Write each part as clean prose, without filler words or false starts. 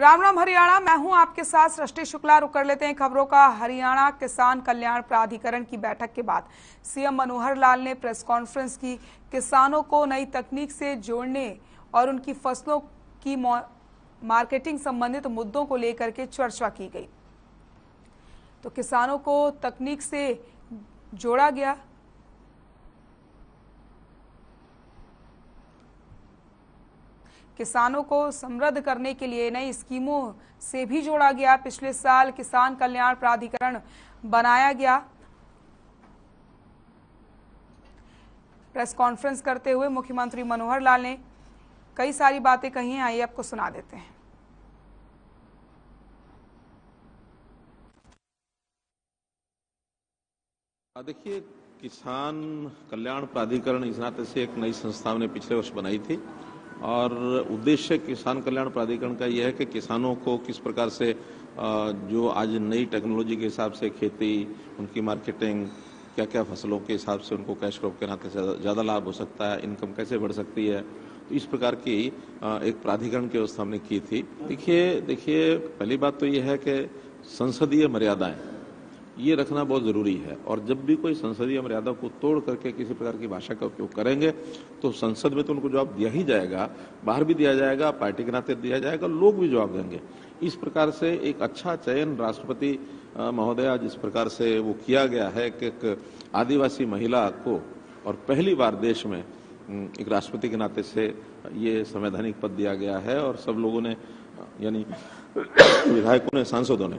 राम राम हरियाणा, मैं हूं आपके साथ सृष्टि शुक्ला। रुक कर लेते हैं खबरों का। हरियाणा किसान कल्याण प्राधिकरण की बैठक के बाद सीएम मनोहर लाल ने प्रेस कॉन्फ्रेंस की। किसानों को नई तकनीक से जोड़ने और उनकी फसलों की मार्केटिंग संबंधित मुद्दों को लेकर के चर्चा की गई। तो किसानों को तकनीक से जोड़ा गया। किसानों को समृद्ध करने के लिए नई स्कीमों से भी जोड़ा गया। पिछले साल किसान कल्याण प्राधिकरण बनाया गया। प्रेस कॉन्फ्रेंस करते हुए मुख्यमंत्री मनोहर लाल ने कई सारी बातें कही हैं। आइए आपको सुना देते हैं। देखिए, किसान कल्याण प्राधिकरण इस नाते से एक नई संस्था ने पिछले वर्ष बनाई थी और उद्देश्य किसान कल्याण प्राधिकरण का यह है कि किसानों को किस प्रकार से जो आज नई टेक्नोलॉजी के हिसाब से खेती, उनकी मार्केटिंग, क्या क्या फसलों के हिसाब से उनको कैश क्रॉप के नाते से ज़्यादा लाभ हो सकता है, इनकम कैसे बढ़ सकती है, तो इस प्रकार की एक प्राधिकरण की व्यवस्था हमने की थी। देखिए पहली बात तो यह है कि संसदीय मर्यादाएं ये रखना बहुत जरूरी है और जब भी कोई संसदीय मर्यादा को तोड़ करके किसी प्रकार की भाषा का उपयोग करेंगे तो संसद में तो उनको जवाब दिया ही जाएगा, बाहर भी दिया जाएगा, पार्टी के नाते दिया जाएगा, लोग भी जवाब देंगे। इस प्रकार से एक अच्छा चयन राष्ट्रपति महोदया जिस प्रकार से वो किया गया है कि एक आदिवासी महिला को और पहली बार देश में एक राष्ट्रपति के नाते से ये संवैधानिक पद दिया गया है और सब लोगों ने यानी विधायकों ने, सांसदों ने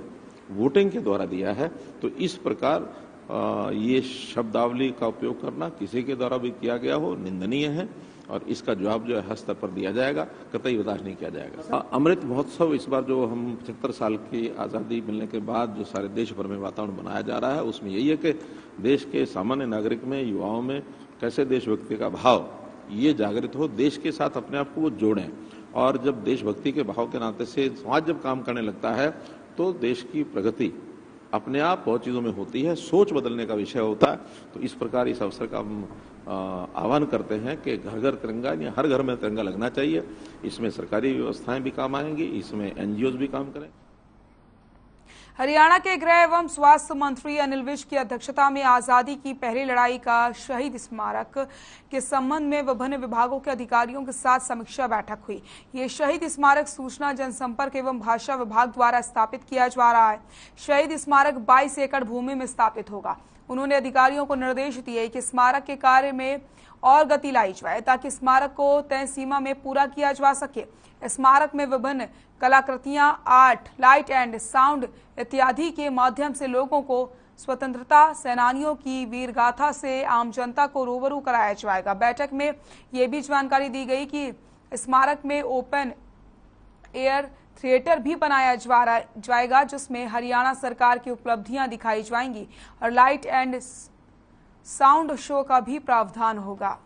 वोटिंग के द्वारा दिया है। तो इस प्रकार ये शब्दावली का उपयोग करना किसी के द्वारा भी किया गया हो निंदनीय है और इसका जवाब जो है हर स्तर पर दिया जाएगा, कतई बर्दाश्त नहीं किया जाएगा। अमृत महोत्सव इस बार जो हम 75 साल की आज़ादी मिलने के बाद जो सारे देश भर में वातावरण बनाया जा रहा है उसमें यही है कि देश के सामान्य नागरिक में, युवाओं में कैसे देशभक्ति का भाव ये जागृत हो, देश के साथ अपने आप को वो जोड़ें और जब देशभक्ति के भाव के नाते से समाज जब काम करने लगता है तो देश की प्रगति अपने आप बहुत चीज़ों में होती है, सोच बदलने का विषय होता है। तो इस प्रकार इस अवसर का हम आह्वान करते हैं कि घर घर तिरंगा या हर घर में तिरंगा लगना चाहिए। इसमें सरकारी व्यवस्थाएं भी काम आएंगी, इसमें एनजीओज भी काम करें। हरियाणा के गृह एवं स्वास्थ्य मंत्री अनिल विज की अध्यक्षता में आजादी की पहली लड़ाई का शहीद स्मारक के संबंध में विभिन्न विभागों के अधिकारियों के साथ समीक्षा बैठक हुई। ये शहीद स्मारक सूचना जनसंपर्क एवं भाषा विभाग द्वारा स्थापित किया जा रहा है। शहीद स्मारक 22 एकड़ भूमि में स्थापित होगा। उन्होंने अधिकारियों को निर्देश दिए कि स्मारक के कार्य में और गति लाई जाए ताकि स्मारक को तय सीमा में पूरा किया जा सके। स्मारक में विभिन्न कलाकृतियां, आर्ट, लाइट एंड साउंड इत्यादि के माध्यम से लोगों को स्वतंत्रता सेनानियों की वीर गाथा से आम जनता को रूबरू कराया जाएगा। बैठक में ये भी जानकारी दी गई कि स्मारक में ओपन एयर थिएटर भी बनाया जाएगा जिसमें हरियाणा सरकार की उपलब्धियां दिखाई जाएंगी और लाइट एंड साउंड शो का भी प्रावधान होगा।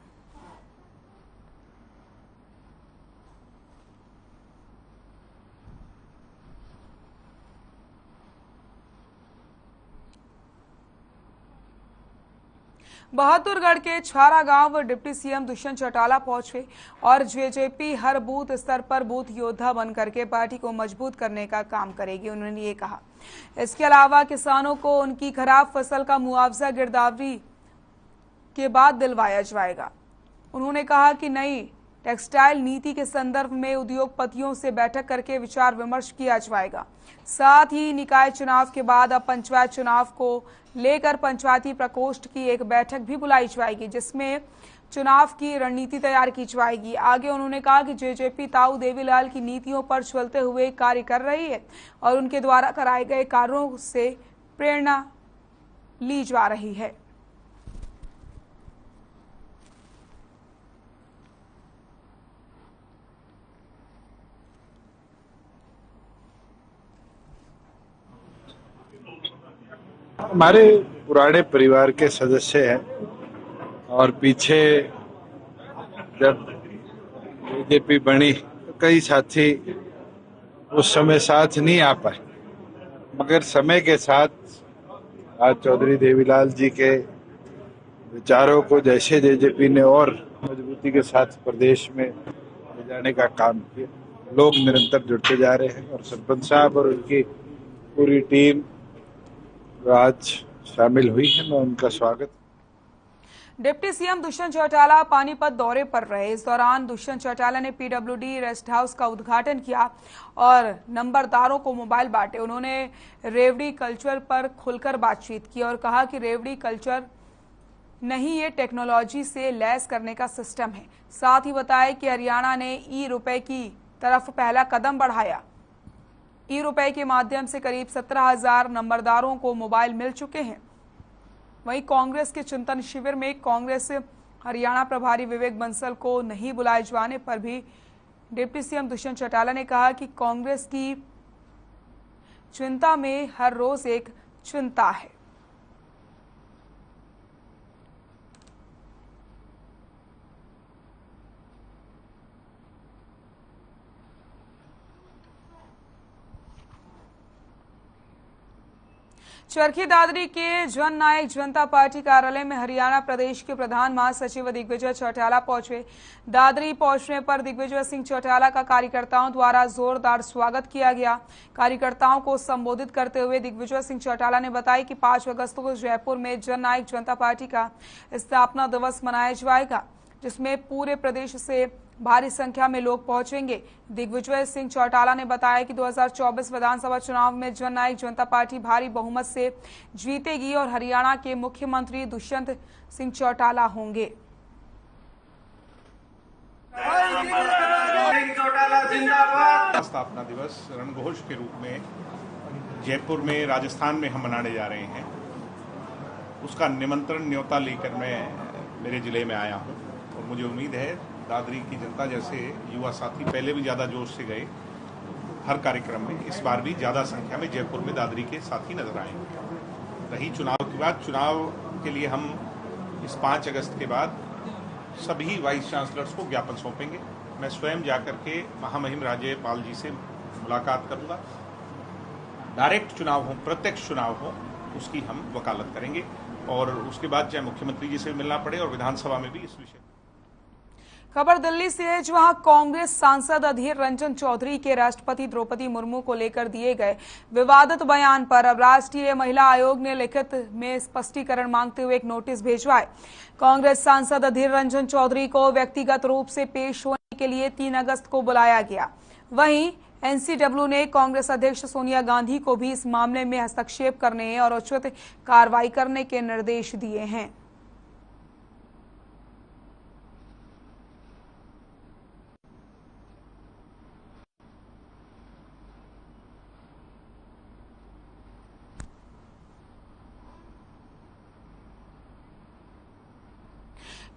बहादुरगढ़ के छारा गांव डिप्टी सीएम दुष्यंत चौटाला पहुंचे और जेजेपी हर बूथ स्तर पर बूथ योद्धा बनकर के पार्टी को मजबूत करने का काम करेगी। उन्होंने ये कहा। इसके अलावा किसानों को उनकी खराब फसल का मुआवजा गिरदावरी के बाद दिलवाया जाएगा। उन्होंने कहा कि नई टेक्सटाइल नीति के संदर्भ में उद्योगपतियों से बैठक करके विचार विमर्श किया जाएगा। साथ ही निकाय चुनाव के बाद अब पंचायत चुनाव को लेकर पंचायती प्रकोष्ठ की एक बैठक भी बुलाई जाएगी जिसमें चुनाव की रणनीति तैयार की जाएगी। आगे उन्होंने कहा कि जेजेपी ताऊ देवीलाल की नीतियों पर चलते हुए कार्य कर रही है और उनके द्वारा कराए गए कार्यों से प्रेरणा ली जा रही है। हमारे पुराने परिवार के सदस्य हैं और पीछे जब बीजेपी बनी तो कई साथी उस समय साथ नहीं आ पाए, मगर समय के साथ आज चौधरी देवीलाल जी के विचारों को जैसे जेजेपी ने और मजबूती के साथ प्रदेश में ले जाने का काम किया, लोग निरंतर जुड़ते जा रहे हैं और सरपंच साहब और उनकी पूरी टीम आज शामिल हुई है। मैं उनका स्वागत। डिप्टी सीएम दुष्यंत चौटाला पानीपत दौरे पर रहे। इस दौरान दुष्यंत चौटाला ने पीडब्ल्यूडी रेस्ट हाउस का उद्घाटन किया और नंबरदारों को मोबाइल बांटे। उन्होंने रेवड़ी कल्चर पर खुलकर बातचीत की और कहा कि रेवड़ी कल्चर नहीं, ये टेक्नोलॉजी से लैस करने का सिस्टम है। साथ ही बताया कि हरियाणा ने ई-रुपए की तरफ पहला कदम बढ़ाया। ई-रुपए के माध्यम से करीब 17,000 नंबरदारों को मोबाइल मिल चुके हैं। वहीं कांग्रेस के चिंतन शिविर में कांग्रेस हरियाणा प्रभारी विवेक बंसल को नहीं बुलाए जाने पर भी डिप्टी सीएम दुष्यंत चौटाला ने कहा कि कांग्रेस की चिंता में हर रोज एक चिंता है। चरखी दादरी के जन नायक जनता पार्टी कार्यालय में हरियाणा प्रदेश के प्रधान महासचिव दिग्विजय चौटाला पहुंचे। दादरी पहुंचने पर दिग्विजय सिंह चौटाला का कार्यकर्ताओं द्वारा जोरदार स्वागत किया गया। कार्यकर्ताओं को संबोधित करते हुए दिग्विजय सिंह चौटाला ने बताया कि 5 अगस्त को जयपुर में जन नायक जनता पार्टी का स्थापना दिवस मनाया जाएगा, जिसमें पूरे प्रदेश से भारी संख्या में लोग पहुंचेंगे। दिग्विजय सिंह चौटाला ने बताया कि 2024 विधानसभा चुनाव में जन नायक जनता पार्टी भारी बहुमत से जीतेगी और हरियाणा के मुख्यमंत्री दुष्यंत सिंह चौटाला होंगे। स्थापना दिवस रणघोष के रूप में जयपुर में, राजस्थान में हम मनाने जा रहे हैं। उसका निमंत्रण न्योता लेकर मैं मेरे जिले में आया हूं और मुझे उम्मीद है दादरी की जनता जैसे युवा साथी पहले भी ज्यादा जोश से गए हर कार्यक्रम में, इस बार भी ज्यादा संख्या में जयपुर में दादरी के साथी नजर आएंगे। रही चुनाव की बात, चुनाव के लिए हम इस 5 अगस्त के बाद सभी वाइस चांसलर्स को ज्ञापन सौंपेंगे। मैं स्वयं जाकर के महामहिम राज्यपाल जी से मुलाकात करूंगा। डायरेक्ट चुनाव हो, प्रत्यक्ष चुनाव हो, उसकी हम वकालत करेंगे और उसके बाद चाहे मुख्यमंत्री जी से मिलना पड़े और विधानसभा में भी इस विषय। खबर दिल्ली से है, जहां कांग्रेस सांसद अधीर रंजन चौधरी के राष्ट्रपति द्रौपदी मुर्मू को लेकर दिए गए विवादित बयान पर अब राष्ट्रीय महिला आयोग ने लिखित में स्पष्टीकरण मांगते हुए एक नोटिस भेजवाए। कांग्रेस सांसद अधीर रंजन चौधरी को व्यक्तिगत रूप से पेश होने के लिए 3 अगस्त को बुलाया गया। वहीं एनसीडब्ल्यू ने कांग्रेस अध्यक्ष सोनिया गांधी को भी इस मामले में हस्तक्षेप करने और उचित कार्रवाई करने के निर्देश दिए हैं।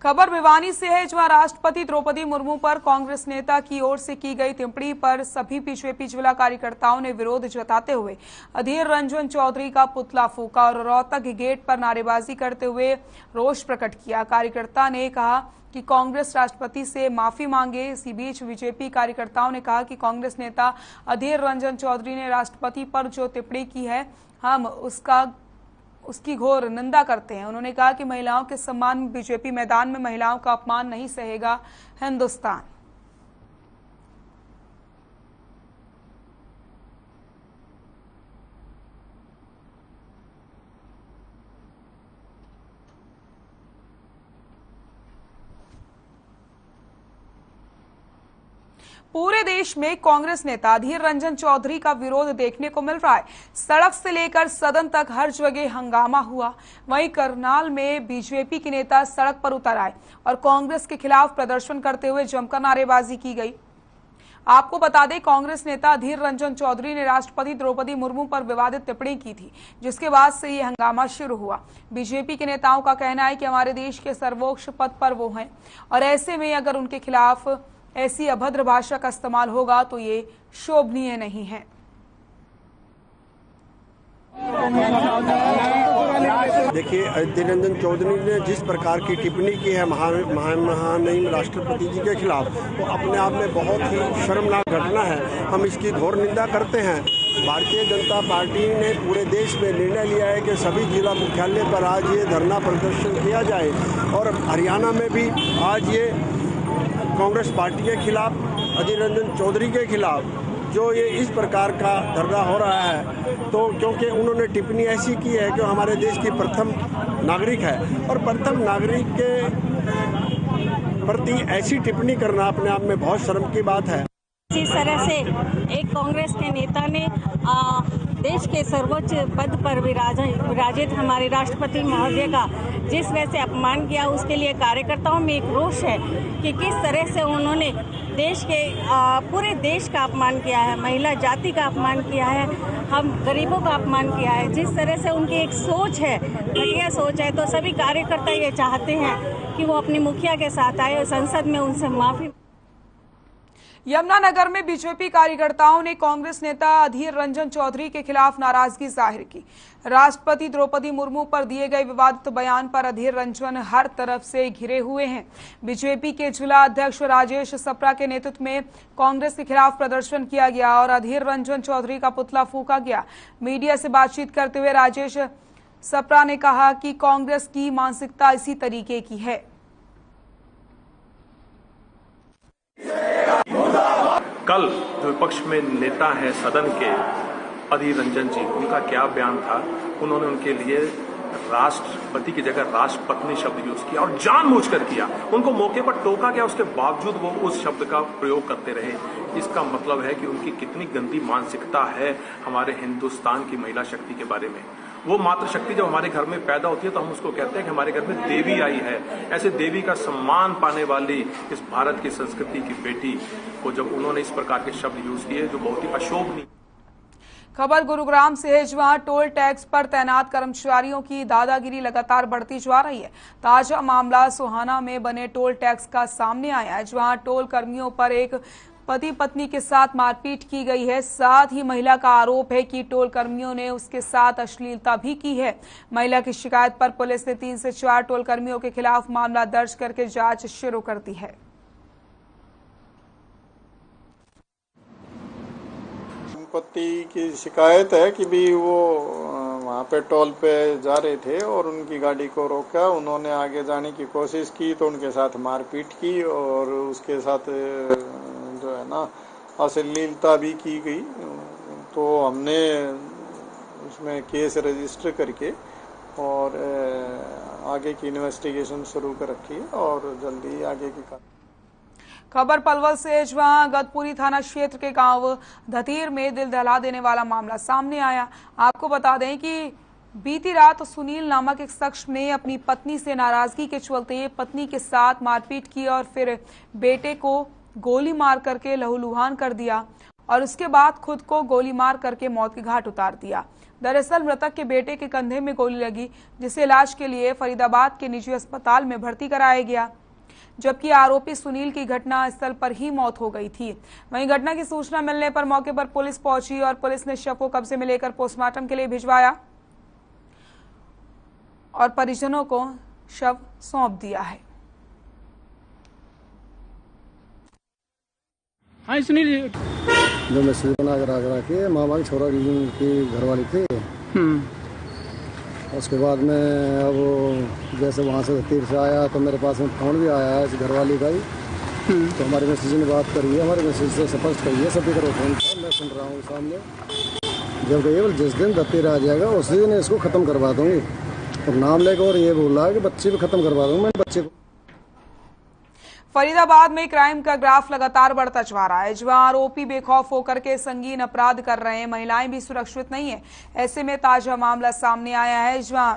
खबर भिवानी से है, जहां राष्ट्रपति द्रौपदी मुर्मू पर कांग्रेस नेता की ओर से की गई टिप्पणी पर सभी बीजेपी जिला कार्यकर्ताओं ने विरोध जताते हुए अधीर रंजन चौधरी का पुतला फूंका और रोहतक गेट पर नारेबाजी करते हुए रोष प्रकट किया। कार्यकर्ता ने कहा कि कांग्रेस राष्ट्रपति से माफी मांगे। इसी बीच बीजेपी कार्यकर्ताओं ने कहा कि कांग्रेस नेता अधीर रंजन चौधरी ने राष्ट्रपति पर जो टिप्पणी की है, हम उसकी घोर निंदा करते हैं। उन्होंने कहा कि महिलाओं के सम्मान में बीजेपी मैदान में महिलाओं का अपमान नहीं सहेगा हिंदुस्तान। पूरे देश में कांग्रेस नेता अधीर रंजन चौधरी का विरोध देखने को मिल रहा है। सड़क से लेकर सदन तक हर जगह हंगामा हुआ। वहीं करनाल में बीजेपी के नेता सड़क पर उतर आए और कांग्रेस के खिलाफ प्रदर्शन करते हुए जमकर नारेबाजी की गई। आपको बता दें, कांग्रेस नेता अधीर रंजन चौधरी ने राष्ट्रपति द्रौपदी मुर्मू पर विवादित टिप्पणी की थी, जिसके बाद से ये हंगामा शुरू हुआ। बीजेपी के नेताओं का कहना है कि हमारे देश के सर्वोच्च पद पर वो हैं और ऐसे में अगर उनके खिलाफ ऐसी अभद्र भाषा का इस्तेमाल होगा तो ये शोभनीय नहीं है। देखिए, अधीर रंजन चौधरी ने जिस प्रकार की टिप्पणी की है महामहिम राष्ट्रपति जी के खिलाफ, वो अपने आप में बहुत ही शर्मनाक घटना है। हम इसकी घोर निंदा करते हैं। भारतीय जनता पार्टी ने पूरे देश में निर्णय लिया है कि सभी जिला मुख्यालय पर आज ये धरना प्रदर्शन किया जाए और हरियाणा में भी आज ये कांग्रेस पार्टी के खिलाफ अधीर रंजन चौधरी के खिलाफ जो ये इस प्रकार का धरना हो रहा है, तो क्योंकि उन्होंने टिप्पणी ऐसी की है कि हमारे देश की प्रथम नागरिक है और प्रथम नागरिक के प्रति ऐसी टिप्पणी करना अपने आप में बहुत शर्म की बात है। इस तरह से एक कांग्रेस के नेता ने देश के सर्वोच्च पद पर विराजित हमारे राष्ट्रपति महोदय का जिस वजह से अपमान किया, उसके लिए कार्यकर्ताओं में एक रोष है कि किस तरह से उन्होंने देश के पूरे देश का अपमान किया है, महिला जाति का अपमान किया है, हम गरीबों का अपमान किया है। जिस तरह से उनकी एक सोच है, घटिया सोच है, तो सभी कार्यकर्ता ये चाहते हैं कि वो अपनी मुखिया के साथ आए और संसद में उनसे माफी। यमुनानगर में बीजेपी कार्यकर्ताओं ने कांग्रेस नेता अधीर रंजन चौधरी के खिलाफ नाराजगी जाहिर की। राष्ट्रपति द्रौपदी मुर्मू पर दिए गए विवादित बयान पर अधीर रंजन हर तरफ से घिरे हुए हैं। बीजेपी के जिला अध्यक्ष राजेश सप्रा के नेतृत्व में कांग्रेस के खिलाफ प्रदर्शन किया गया और अधीर रंजन चौधरी का पुतला फूंका गया। मीडिया से बातचीत करते हुए राजेश सप्रा ने कहा कि कांग्रेस की मानसिकता इसी तरीके की है। कल जो विपक्ष में नेता है सदन के अधीर रंजन जी, उनका क्या बयान था, उन्होंने उनके लिए राष्ट्रपति की जगह राष्ट्रपत्नी शब्द यूज किया और जानबूझकर किया। उनको मौके पर टोका गया, उसके बावजूद वो उस शब्द का प्रयोग करते रहे। इसका मतलब है कि उनकी कितनी गंदी मानसिकता है हमारे हिंदुस्तान की महिला शक्ति के बारे में। वो मातृशक्ति जब हमारे घर में पैदा होती है तो हम उसको कहते हैं कि हमारे घर में देवी आई है। ऐसे देवी का सम्मान पाने वाली इस भारत की संस्कृति की बेटी को जब उन्होंने इस प्रकार के शब्द यूज किए जो बहुत ही अशोभनीय। खबर गुरुग्राम से है, जहां टोल टैक्स पर तैनात कर्मचारियों की दादागिरी लगातार बढ़ती जा रही है। ताजा मामला सोहाना में बने टोल टैक्स का सामने आया है, जहां टोल कर्मियों पर एक पति पत्नी के साथ मारपीट की गई है। साथ ही महिला का आरोप है कि टोल कर्मियों ने उसके साथ अश्लीलता भी की है। महिला की शिकायत पर पुलिस ने 3 से 4 टोल कर्मियों के खिलाफ मामला दर्ज करके जांच शुरू कर दी है। पति की शिकायत है कि भी वो वहाँ पे टोल पे जा रहे थे और उनकी गाड़ी को रोका, उन्होंने आगे जाने की कोशिश की तो उनके साथ मारपीट की और उसके साथ जो है ना अश्लीलता भी की गई। तो हमने उसमें केस रजिस्टर करके और आगे की इन्वेस्टिगेशन शुरू कर रखी है और जल्दी आगे की खबर पलवल से, जहां गतपुरी थाना क्षेत्र के गांव धतीर में दिल दहला देने वाला मामला सामने आया। आपको बता दें कि बीती रात सुनील नामक एक शख्स ने अपनी पत्नी से नाराजगी के चलते पत्नी के साथ मारपीट की और फिर बेटे को गोली मार करके लहूलुहान कर दिया और उसके बाद खुद को गोली मार करके मौत के घाट उतार दिया। दरअसल मृतक के बेटे के कंधे में गोली लगी, जिसे इलाज के लिए फरीदाबाद के निजी अस्पताल में भर्ती कराया गया, जबकि आरोपी सुनील की घटना स्थल पर ही मौत हो गई थी। वहीं घटना की सूचना मिलने पर मौके पर पुलिस पहुंची और पुलिस ने शव को कब्जे में लेकर पोस्टमार्टम के लिए भिजवाया और परिजनों को शव सौंप दिया है। हाँ सुनील, जो मैसेज बना कर आगरा के मामा की छोरा की घर वाली थी। उसके बाद में अब जैसे वहाँ से तीर से आया तो मेरे पास में फोन भी आया है इस घरवाली का ही। तो हमारे मैसेज ने बात करी है, हमारे मैसेज से स्पष्ट कही है, सभी करो फोन था, मैं सुन रहा हूँ सामने। जब कहिए जिस दिन दत्तीर आ जाएगा उसी दिन इसको ख़त्म करवा दूँगी और नाम लेकर और ये बोला कि बच्चे भी ख़त्म करवा दूँगी। मैं बच्चे को फरीदाबाद में क्राइम का ग्राफ लगातार बढ़ता जा रहा है, जहां आरोपी बेखौफ होकर के संगीन अपराध कर रहे हैं। महिलाएं भी सुरक्षित नहीं है। ऐसे में ताजा मामला सामने आया है, जहां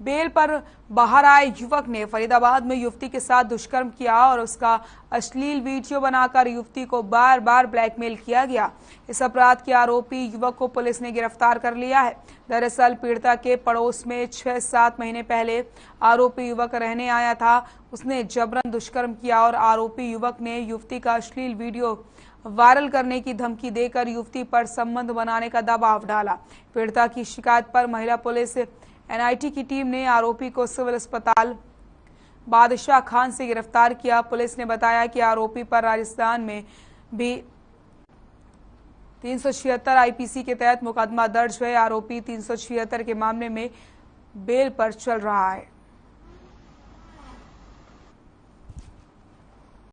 बेल पर बाहर आए युवक ने फरीदाबाद में युवती के साथ दुष्कर्म किया और उसका अश्लील वीडियो बनाकर युवती को बार बार ब्लैकमेल किया गया। इस अपराध के आरोपी युवक को पुलिस ने गिरफ्तार कर लिया है। दरअसल पीड़िता के पड़ोस में 6-7 महीने पहले आरोपी युवक रहने आया था। उसने जबरन दुष्कर्म किया और आरोपी युवक ने युवती का अश्लील वीडियो वायरल करने की धमकी देकर युवती पर संबंध बनाने का दबाव डाला। पीड़िता की शिकायत पर महिला पुलिस एनआईटी की टीम ने आरोपी को सिविल अस्पताल बादशाह खान से गिरफ्तार किया। पुलिस ने बताया कि आरोपी पर राजस्थान में भी 376 आईपीसी के तहत मुकदमा दर्ज है। आरोपी 376 के मामले में बेल पर चल रहा है।